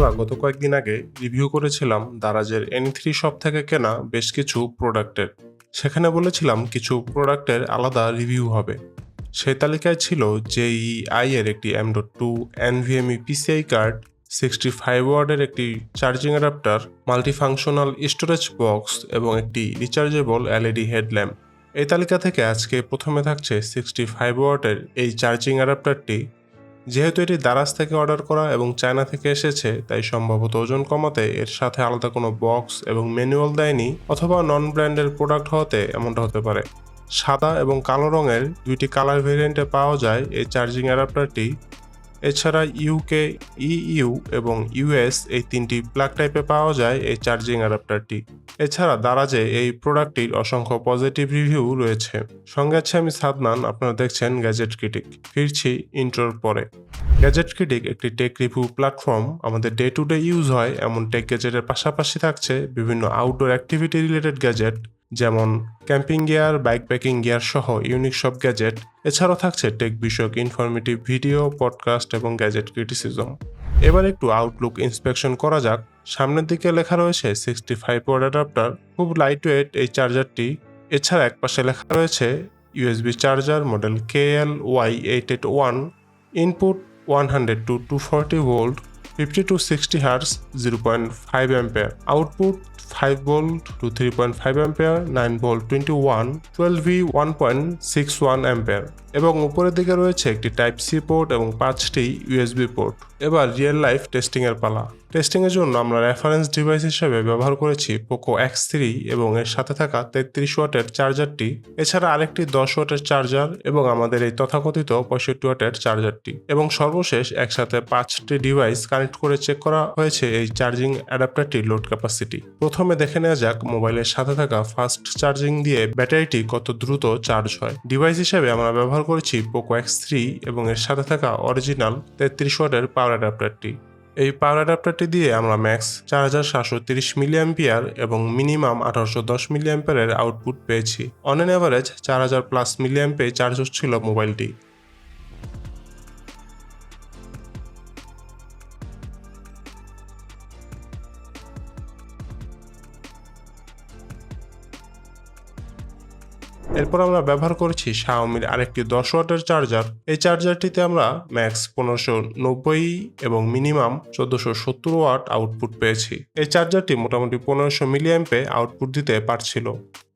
আমরা গত কয়েকদিন আগে রিভিউ করেছিলাম দারাজের Any3 শপ থেকে কেনা বেশ কিছু প্রোডাক্টের। সেখানে বলেছিলাম কিছু প্রোডাক্টের আলাদা রিভিউ হবে। সেই তালিকায় ছিল JEI এর একটি M.2 NVMe PCI কার্ড, 65 ওয়াটের একটি charging adapter, multifunctional storage box এবং একটি রিচার্জেবল LED হেডল্যাম্প। এই তালিকা থেকে আজকে প্রথমে থাকছে 65 ওয়াটের এই চার্জিং অ্যাডাপ্টারটি। যেহেতু এটি দারাজ থেকে অর্ডার করা এবং চায়না থেকে এসেছে, তাই সম্ভবত ওজন কমাতে এর সাথে আলাদা কোনো বক্স এবং ম্যানুয়াল দেয়নি, অথবা নন ব্র্যান্ডের প্রোডাক্ট হওয়াতে এমনটা হতে পারে। সাদা এবং কালো রঙের দুইটি কালার ভেরিয়েন্টে পাওয়া যায় এই চার্জিং অ্যাডাপ্টারটি। এছাড়া UK, EU এবং US এই তিনটি প্লাগ টাইপে পাওয়া যায় এই চার্জিং অ্যাডাপ্টারটি। এছাড়া দারাজে এই প্রোডাক্টটির অসংখ্য পজিটিভ রিভিউ রয়েছে। সঙ্গে আছে আমি সাদমান, আপনারা দেখছেন গ্যাজেট ক্রিটিক। ফিরছি ইন্ট্রোর পরে। গ্যাজেট ক্রিটিক একটি টেক রিভিউ প্ল্যাটফর্ম। আমাদের ডে টু ডে ইউজ হয় এমন টেক গ্যাজেটের পাশাপাশি থাকছে বিভিন্ন আউটডোর অ্যাক্টিভিটি রিলেটেড গ্যাজেট, যেমন camping gear, bike packing gear সহ ইউনিক সব গ্যাজেট। এছাড়াও থাকছে টেক বিষয়ক ইনফরমেটিভ ভিডিও, পডকাস্ট এবং গ্যাজেট ক্রিটিসিজম। এবার একটু আউটলুক ইন্সপেকশন করা যাক। সামনের দিকে লেখা রয়েছে 65 ওয়াট অ্যাডাপ্টার, খুব লাইট ওয়েট এই চার্জারটি। এছাড়া একপাশে লেখা রয়েছে USB charger model KL-Y881, input 100 to 240 volt, 50 to 60 Hz, 0.5 ampere, output 5 volt to 3.5 ampere, 9 volt 21, 12V 1.61 ampere, এবং উপরের দিকে রয়েছে একটি টাইপ সি পোর্ট এবং 5টি USB পোর্ট। এবার রিয়েল লাইফ টেস্টিং এর পালা। টেস্টিং এর জন্য আমরা রেফারেন্স ডিভাইস হিসেবে ব্যবহার করেছি পোকো X3 এবং এর সাথে থাকা 33 ওয়াটের চার্জারটি। এছাড়া আরেকটি 10 ওয়াটের চার্জার এবং আমাদের এই তথাকথিত 65 ওয়াটের চার্জারটি। এবং সর্বশেষ একসাথে 5টি ডিভাইস কানেক্ট করে চেক করা হয়েছে এই চার্জিং অ্যাডাপ্টারটির লোড ক্যাপাসিটি। প্রথমে দেখে নেওয়া যাক মোবাইলের সাথে থাকা ফাস্ট চার্জিং দিয়ে ব্যাটারিটি কত দ্রুত চার্জ হয়। ডিভাইস হিসেবে আমরা ব্যবহার করেছি পোকো X3 এবং এর সাথে থাকা অরিজিনাল 33 ওয়াটের পাওয়ার অ্যাডাপ্টারটি। এই পাওয়ার অ্যাডাপ্টারটি দিয়ে আমরা ম্যাক্স 4730 মিলিঅ্যাম্পিয়ার এবং মিনিমাম 1810 মিলিঅ্যাম্পিয়ারের আউটপুট পেয়েছি। অন এন অ্যাভারেজ 4000+ মিলিঅ্যাম্পে চার্জ হচ্ছিল মোবাইলটি। এরপর আমরা ব্যবহার করেছি শাওমির আরেকটি 10 ওয়াটের চার্জার। এই চার্জারটিতে আমরা ম্যাক্স 1590 এবং মিনিমাম 1470 ওয়াট আউটপুট পেয়েছি। এই চার্জারটি মোটামুটি 1500 মিলিঅ্যাম্পে আউটপুট দিতে পারছিল।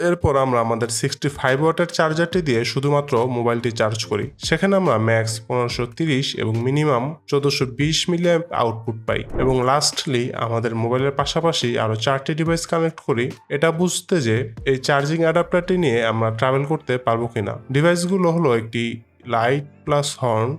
এরপর আমরা আমাদের 65 ওয়াটের চার্জারটি দিয়ে শুধুমাত্র মোবাইলটি চার্জ করি। সেখানে আমরা ম্যাক্স 1530 এবং মিনিমাম 1420 মিলিঅ্যাম্প আউটপুট পাই। এবং লাস্টলি আমাদের মোবাইলের পাশাপাশি আরও 4টি ডিভাইস কানেক্ট করি, এটা বুঝতে যে এই চার্জিং অ্যাডাপ্টারটি নিয়ে আমরা ট্রাভেল করতে পারবো কিনা। ডিভাইসগুলো হলো একটি লাইট প্লাস হর্ন,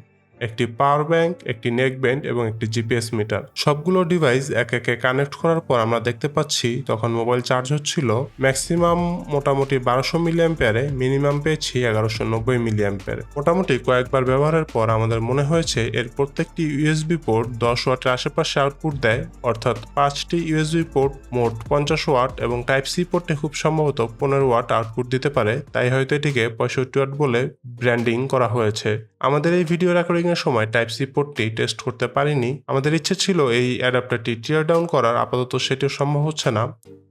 একটি পাওয়ার ব্যাংক, একটি নেকব্যান্ড এবং একটি জিপিএস মিটার। সবগুলো ডিভাইস একে একে কানেক্ট করার পর আমরা দেখতে পাচ্ছি তখন মোবাইল চার্জ হচ্ছিল ম্যাক্সিমাম মোটামুটি 1200 মিলিঅ্যাম্পিয়ারে, মিনিমাম পেয়েছি 1190 মিলিঅ্যাম্পিয়ারে। মোটামুটি কয়েকবার ব্যবহারের পর আমাদের মনে হয়েছে এর প্রত্যেকটি USB পোর্ট 10 ওয়াটের আশেপাশে আউটপুট দেয়, অর্থাৎ 5টি USB পোর্ট মোট 50 ওয়াট এবং টাইপ সি পোর্টে খুব সম্ভবত 15 ওয়াট আউটপুট দিতে পারে, তাই হয়তো এটিকে 65 ওয়াট বলে ব্র্যান্ডিং করা হয়েছে। আমাদের এই ভিডিও রেকর্ডিং এর সময় টাইপ সি পোর্টটি টেস্ট করতে পারিনি। আমাদের ইচ্ছে ছিল এই অ্যাডাপ্টারটি টিয়ার ডাউন করার, আপাতত সেটিও সম্ভব হচ্ছে না।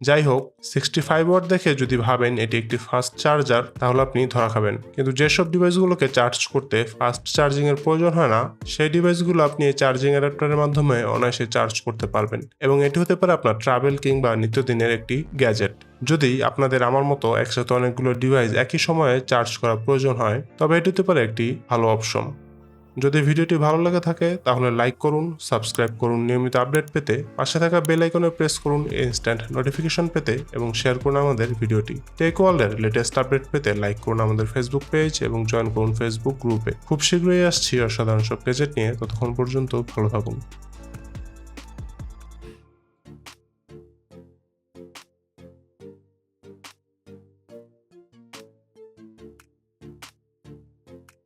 যাই হোক, 65 ওয়াট দেখে যদি ভাবেন এটি একটি ফাস্ট চার্জার, তাহলে আপনি ধরা খাবেন। কিন্তু যেসব ডিভাইসগুলোকে চার্জ করতে ফাস্ট চার্জিং এর প্রয়োজন হয় না, সেই ডিভাইসগুলো আপনি এই চার্জিং অ্যাডাপ্টারের মাধ্যমে অনায়াসে চার্জ করতে পারবেন। এবং এটি হতে পারে আপনার ট্রাভেল কিংবা নিত্যদিনের একটি গ্যাজেট। যদি আপনাদের আমার মতো একসাথে অনেকগুলো ডিভাইস একই সময়ে চার্জ করা প্রয়োজন হয়, তবে এটি হতে পারে একটি ভালো অপশন। যদি ভিডিওটি ভালো লেগে থাকে তাহলে লাইক করুন, সাবস্ক্রাইব করুন নিয়মিত আপডেট পেতে, পাশে থাকা বেল আইকনে প্রেস করুন ইনস্ট্যান্ট নোটিফিকেশন পেতে, এবং শেয়ার করুন আমাদের ভিডিওটি। টেক ওয়ার্ল্ডের লেটেস্ট আপডেট পেতে লাইক করুন আমাদের ফেসবুক পেজ এবং জয়েন করুন ফেসবুক গ্রুপে। খুব শীঘ্রই আসছি অসাধারণ সব গ্যাজেট নিয়ে। ততক্ষণ পর্যন্ত ভালো থাকুন।